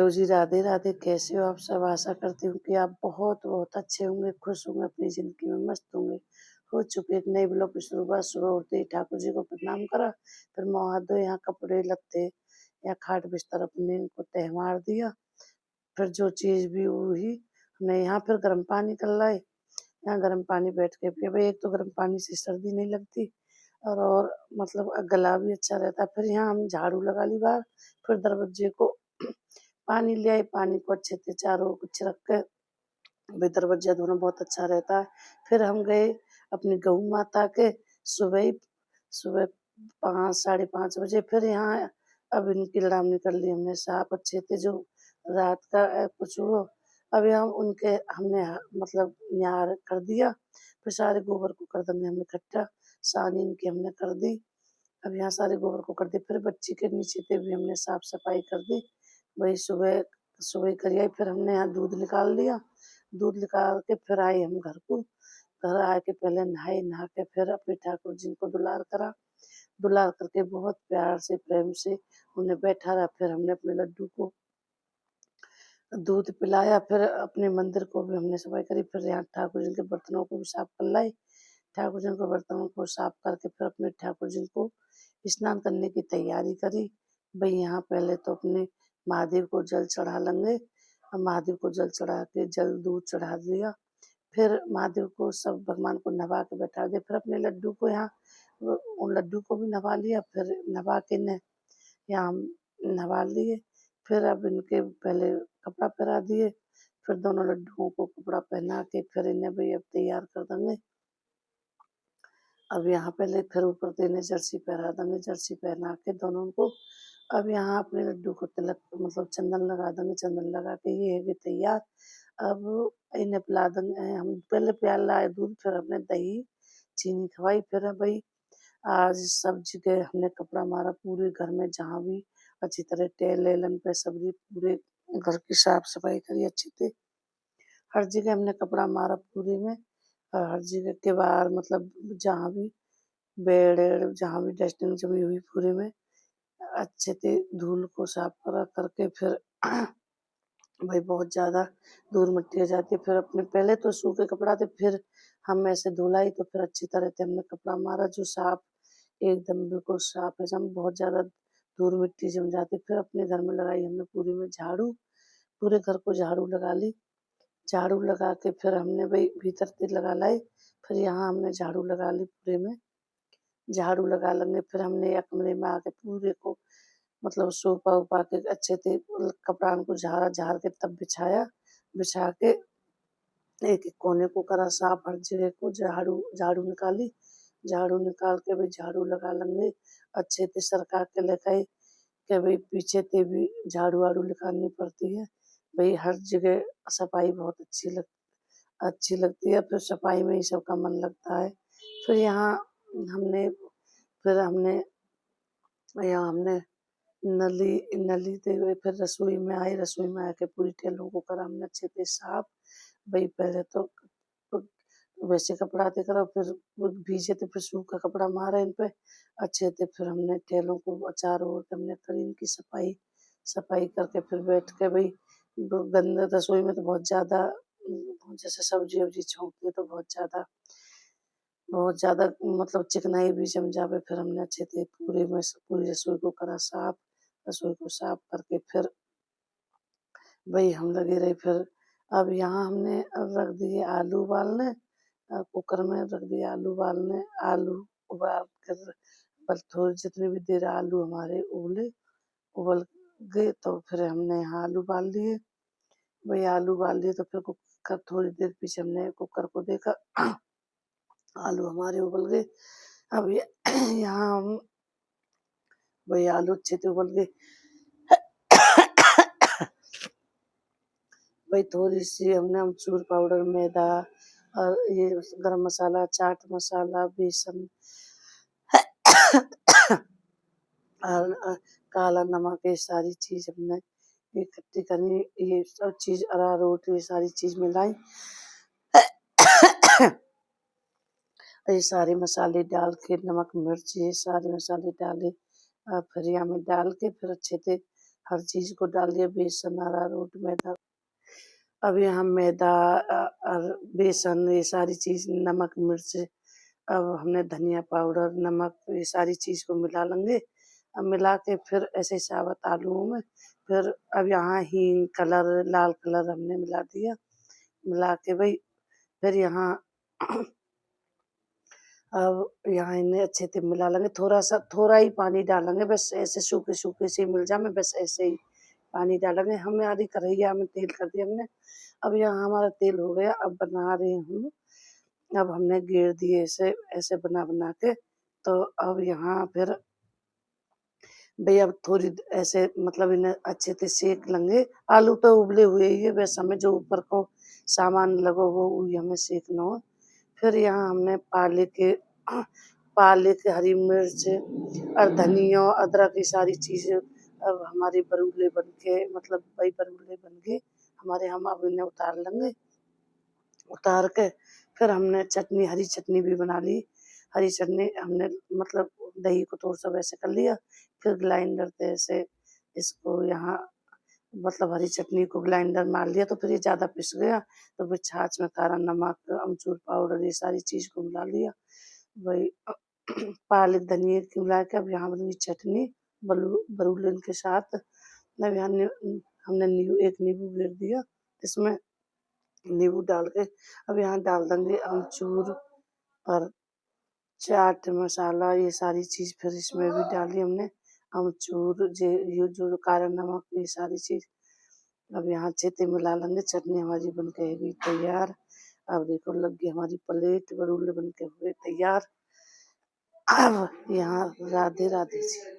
Hello जी, राधे राधे। कैसे हो आप सब? आशा करती हूँ कि आप बहुत बहुत अच्छे होंगे, खुश होंगे, अपनी ज़िंदगी में मस्त होंगे। हो चुकी एक नए ब्लॉग की शुरुआत। सुबह उठते ही ठाकुर जी को प्रणाम करा, फिर मुँह हाथ धोए, यहाँ कपड़े लत्ते या खाट बिस्तर अपने को तहवार दिया। फिर जो चीज़ भी हुई हमने यहाँ फिर गर्म पानी कर लाए। यहाँ गर्म पानी बैठ के पिया। भाई एक तो गर्म पानी से सर्दी नहीं लगती और मतलब गला भी अच्छा रहता है। फिर यहाँ हम झाड़ू लगा ली बाहर, फिर दरवाजे को पानी ले आई, पानी को अच्छे से चारों कुछ रख के भाई दरवाजा धोना बहुत अच्छा रहता है। फिर हम गए अपनी गऊ माता के सुबह सुबह 5 साढ़े 5 बजे। फिर यहाँ अब इनकी लड़ामनी कर ली हमने साफ अच्छे से, जो रात का कुछ वो अभी हम उनके हमने मतलब न्यार कर दिया। फिर सारे गोबर को कर देंगे हमने इकट्ठा, सानी इनकी हमने कर दी। अब यहाँ सारे गोबर को कर दी। फिर बच्ची के नीचे पे भी हमने साफ सफाई कर दी। वही सुबह सुबह करी आई। फिर हमने यहाँ दूध निकाल लिया। दूध निकाल के फिर आए हम घर को। घर आके पहले नहाए, नहा के फिर अपने ठाकुर जी को दुलार करा। दुलार करके बहुत प्यार से प्रेम से उन्हें बैठा रहा। फिर हमने अपने लड्डू को दूध पिलाया। फिर अपने मंदिर को भी हमने सफाई करी। फिर यहाँ ठाकुर जी के बर्तनों को भी साफ कर लाई। ठाकुर जी के बर्तनों को साफ करके फिर अपने ठाकुर जी को स्नान करने की तैयारी करी। भाई यहाँ पहले तो अपने महादेव को जल चढ़ा लेंगे। अब महादेव को जल चढ़ा के जल दूध चढ़ा दिया। फिर महादेव को सब भगवान को नवा के बैठा दिया। फिर अपने लड्डू को यहाँ उन लड्डू को भी नवा लिया। फिर नवा के ने यहाँ हम नवा लिए। फिर अब इनके पहले कपड़ा पहना दिए। फिर दोनों लड्डुओं को कपड़ा पहना के फिर इन्हें भाई अब तैयार कर देंगे। अब यहाँ पहले फिर ऊपर से इन्हें जर्सी पहना देंगे, जर्सी पहना के दोनों को अब यहाँ अपने लड्डू को तिलक मतलब चंदन लगा देंगे। चंदन लगा के ये है कि तैयार। अब इन्हें पिला देंगे। हम पहले प्यार लाए दूध, फिर हमने दही चीनी खवाई। फिर भाई आज सब जगह हमने कपड़ा मारा पूरे घर में, जहाँ भी अच्छी तरह टेल एलन पे सबरी पूरे घर की साफ सफाई करी अच्छी से। हर जगह हमने कपड़ा मारा पूरे में, और हर जगह के बाहर मतलब जहाँ भी बेड एड जहाँ भी डस्टिंग जमी हुई पूरे में अच्छे से धूल को साफ करा करके फिर भाई बहुत ज़्यादा धूल मिट्टी आ जाती है। फिर अपने पहले तो सूखे कपड़ा थे, फिर हम ऐसे धुलाई तो फिर अच्छी तरह से हमने कपड़ा मारा जो साफ एकदम बिल्कुल साफ है। जब बहुत ज़्यादा धूल मिट्टी जम जाती फिर अपने घर में लगाई हमने पूरी में झाड़ू। पूरे घर को झाड़ू लगा ली। झाड़ू लगा के फिर हमने भाई भीतर से लगा लाई। फिर यहाँ हमने झाड़ू लगा ली पूरे में। झाड़ू लगा लेंगे फिर हमने एक कमरे में आके पूरे को मतलब सोफा उपा के अच्छे से कपड़ा को झाड़ा झाड़ के तब बिछाया। बिछा के एक एक कोने को करा साफ, हर जगह को झाड़ू झाड़ू निकाली। झाड़ू निकाल के भाई झाड़ू लगा लेंगे अच्छे से सरका के लेके के भाई पीछे से भी झाड़ू वाड़ू निकालनी पड़ती है। भाई हर जगह सफाई बहुत अच्छी लगती है। फिर सफाई में ही सबका मन लगता है। फिर यहाँ हमने फिर हमने यहाँ हमने नली नली दे हुए फिर रसोई में आए। रसोई में आके पूरी टेलों को करा हमने अच्छे से साफ। भाई पहले तो वैसे कपड़ा थे करा, फिर वो भीजे थे, फिर सूखा कपड़ा मारा इन पे अच्छे से। फिर हमने टेलों को चारों ओर हमने करी इनकी सफाई। सफाई करके फिर बैठ के भाई गंदा रसोई में तो बहुत ज़्यादा जैसे सब्जी वब्जी छोंकते तो बहुत ज़्यादा मतलब चिकनाई भी जम जावे। फिर हमने अच्छे से पूरी रसोई को करा साफ। रसोई को साफ करके फिर वही हम लगे रहे। फिर अब यहाँ हमने रख दिए आलू उबालने। कुकर में रख दिए आलू उबालने। आलू उबाल कर बस थोड़ी जितनी भी देर आलू हमारे उबल गए तो फिर हमने यहाँ आलू उबाल लिए। वही आलू उबाल लिए तो फिर कुकर थोड़ी देर पीछे हमने कुकर को देखा आलू हमारे उबल गए। अब यहाँ हम वही आलू अच्छे से उबल गए। वही थोड़ी सी हमने अमचूर पाउडर मैदा और ये गरम मसाला चाट मसाला बेसन और काला नमक ये सारी चीज़ हमने इकट्ठी करी। ये सब चीज़ अरारोट ये सारी चीज़ मिलाई। ये सारे मसाले डाल के नमक मिर्च ये सारे मसाले डाले फिर यहाँ में डाल के फिर अच्छे से हर चीज़ को डाल दिया, बेसन, अरारोट, मैदा। अब यहाँ मैदा और बेसन, ये सारी चीज़, नमक, मिर्च, अब हमने धनिया पाउडर, नमक, ये सारी चीज़ को मिला लेंगे। अब मिला के फिर ऐसे साबुत आलूओं में फिर अब यहाँ हींग, कलर, लाल कलर हमने मिला दिया। मिला के भई फिर यहाँ अब यहाँ इन्हें अच्छे से मिला लेंगे। थोड़ा ही पानी डालेंगे, बस ऐसे सूखे-सूखे से मिल जाए, बस ऐसे ही पानी डालेंगे। हमारी कढ़ैया में तेल कर दिया हमने। अब यहाँ हमारा तेल हो गया, अब बना रहे हम। अब हमने घेर दिए ऐसे, ऐसे बना-बना के। तो अब यहाँ फिर भई अब थोड़ी ऐसे मतलब इन्हें अच्छे से सेक लेंगे। आलू तो उबले हुए ही है, बस हमें जो ऊपर को सामान लगा हो वही हमें सेकना हो। फिर यहाँ हमने पालक, हरी मिर्च और धनिया, अदरक, ये सारी चीज़ें अब हमारे बरूले बन के मतलब वही बरूले बन गए हमारे। हम अब इन्हें उतार लेंगे। उतार के फिर हमने चटनी, हरी चटनी भी बना ली। हरी चटनी हमने मतलब दही को थोड़ा-सा वैसे कर लिया, फिर ग्राइंडर पे ऐसे इसको यहाँ मतलब हरी चटनी को ग्राइंडर मार लिया, तो फिर ये ज़्यादा पिस गया। तो फिर छाछ में कारा नमक, अमचूर पाउडर, ये सारी चीज़ को मिला लिया। वही पालक, धनिये की मिला के अब यहाँ बनी चटनी बरूलन के साथ। अब यहाँ हमने एक नींबू घेर दिया इसमें, नींबू डाल के अब यहाँ डाल देंगे अमचूर और चाट मसाला, ये सारी चीज़ फिर इसमें भी डाली हमने। अमचूर, ये जो काला नमक, ये सारी चीज़ अब यहाँ अच्छे से मिला लेंगे। चटनी हमारी बन के भी तैयार। अब देखो लग गई हमारी प्लेट, बरूले बन के हुए तैयार। अब यहाँ राधे राधे जी।